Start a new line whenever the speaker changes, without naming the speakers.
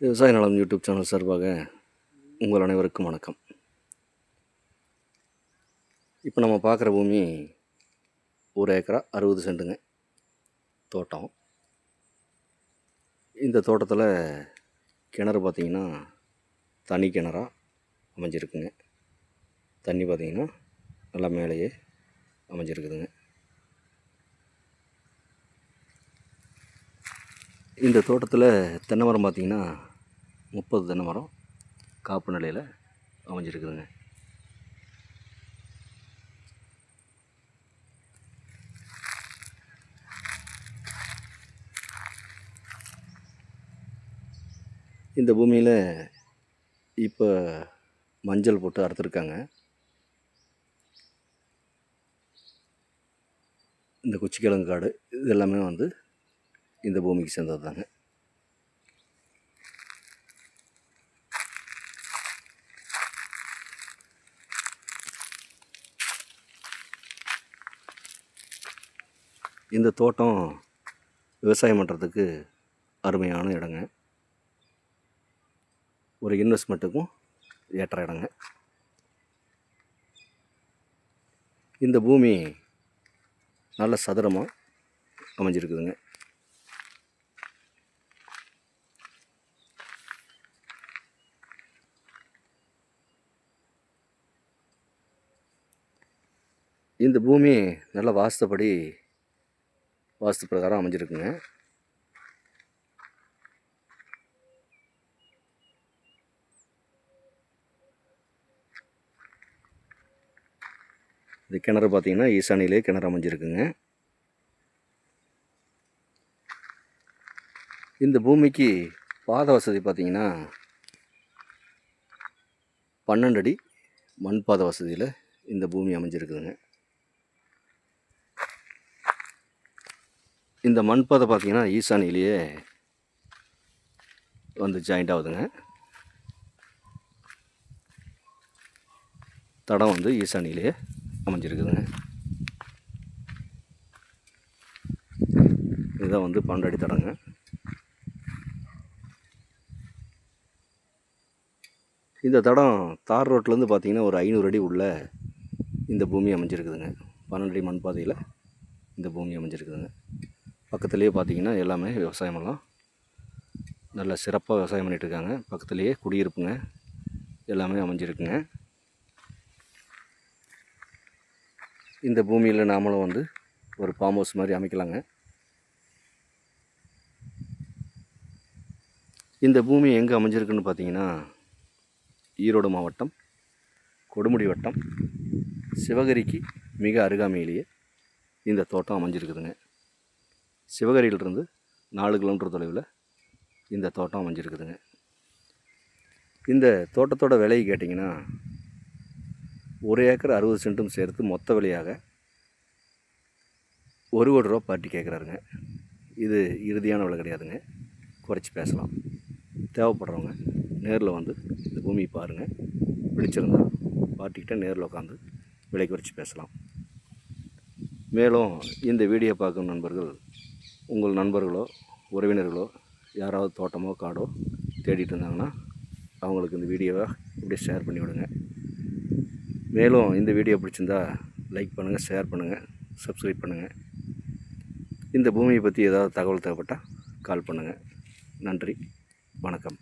விவசாய நலம் YouTube channel சார்பாக உங்கள் அனைவருக்கும் வணக்கம். இப்போ நம்ம பார்க்குற பூமி 1 ஏக்கரா 60 சென்ட்டுங்க தோட்டம். இந்த தோட்டத்தில் கிணறு பார்த்திங்கன்னா தனி கிணறா அமைஞ்சிருக்குங்க. தண்ணி பார்த்திங்கன்னா நல்லா மேலேயே அமைஞ்சிருக்குதுங்க. இந்த தோட்டத்தில் தென்னை மரம் பார்த்திங்கன்னா 30 தென்னை மரம் காப்பு நிலையில் அமைஞ்சிருக்குதுங்க. இந்த பூமியில் இப்போ மஞ்சள் போட்டு அறுத்துருக்காங்க. இந்த குச்சிக்கிழங்கு காடு இது எல்லாமே வந்து இந்த பூமிக்கு சேர்ந்தது தாங்க. இந்த தோட்டம் விவசாயம் பண்ணுறதுக்கு அருமையான இடங்க. ஒரு இன்வெஸ்ட்மெண்ட்டுக்கும் ஏற்ற இடங்க. இந்த பூமி நல்ல சதுரமாக அமைஞ்சிருக்குதுங்க. இந்த பூமி நல்ல வாஸ்து பிரகாரம் அமைஞ்சிருக்குங்க. இந்த கிணறு பார்த்திங்கன்னா ஈசானிலே கிணறு அமைஞ்சிருக்குங்க. இந்த பூமிக்கு பாத வசதி பார்த்திங்கன்னா 12 அடி மண் பாத வசதியில் இந்த பூமி அமைஞ்சிருக்குதுங்க. இந்த மண் பாதை பார்த்திங்கன்னா ஈசானிலேயே வந்து ஜாயிண்ட் ஆகுதுங்க. தடம் வந்து ஈசானிலேயே அமைஞ்சிருக்குதுங்க. இதுதான் வந்து 12 அடி தடங்க. இந்த தடம் தார் ரோட்லேருந்து பார்த்திங்கன்னா ஒரு 500 அடி உள்ள இந்த பூமி அமைஞ்சிருக்குதுங்க. 12 அடி மண் பாதையில் இந்த பூமி அமைஞ்சிருக்குதுங்க. பக்கத்துலேயே பார்த்திங்கன்னா எல்லாமே விவசாயமெல்லாம் நல்ல சிறப்பாக விவசாயம் பண்ணிகிட்ருக்காங்க. பக்கத்துலேயே குடியிருப்புங்க எல்லாமே அமைஞ்சிருக்குங்க. இந்த பூமியில் நாமளும் வந்து ஒரு ஃபார்ம் ஹவுஸ் மாதிரி அமைக்கலாங்க. இந்த பூமி எங்கே அமைஞ்சிருக்குன்னு பார்த்தீங்கன்னா ஈரோடு மாவட்டம் கொடுமுடி வட்டம் சிவகிரிக்கு மிக அருகாமையிலேயே இந்த தோட்டம் அமைஞ்சிருக்குதுங்க. சிவகிரியிலிருந்து 4 கிலோமீட்டர் தொலைவில் இந்த தோட்டம் அமைஞ்சிருக்குதுங்க. இந்த தோட்டத்தோட விலை கேட்டிங்கன்னா 1 ஏக்கர் 60 சென்ட்டும் சேர்த்து மொத்த விலையாக 1 கோடி ரூபா பார்ட்டி கேட்குறாருங்க. இது இறுதியான விலை கிடையாதுங்க, குறைச்சி பேசலாம். தேவைப்படுறவங்க நேரில் வந்து இந்த பூமியை பாருங்கள். பிடிச்சிருந்தால் பார்ட்டிக்கிட்ட நேரில் உட்காந்து விலை குறைச்சி பேசலாம். மேலும் இந்த வீடியோ பார்க்கும் நண்பர்கள் உங்கள் நண்பர்களோ உறவினர்களோ யாராவது தோட்டமோ காடோ தேடிட்டு இருந்தாங்கன்னா அவங்களுக்கு இந்த வீடியோவை இப்படியே ஷேர் பண்ணி விடுங்க. மேலும் இந்த வீடியோ பிடிச்சிருந்தா லைக் பண்ணுங்கள், ஷேர் பண்ணுங்கள், சப்ஸ்கிரைப் பண்ணுங்கள். இந்த பூமியை பற்றி ஏதாவது தகவல் தேவைப்பட்டால் கால் பண்ணுங்கள். நன்றி, வணக்கம்.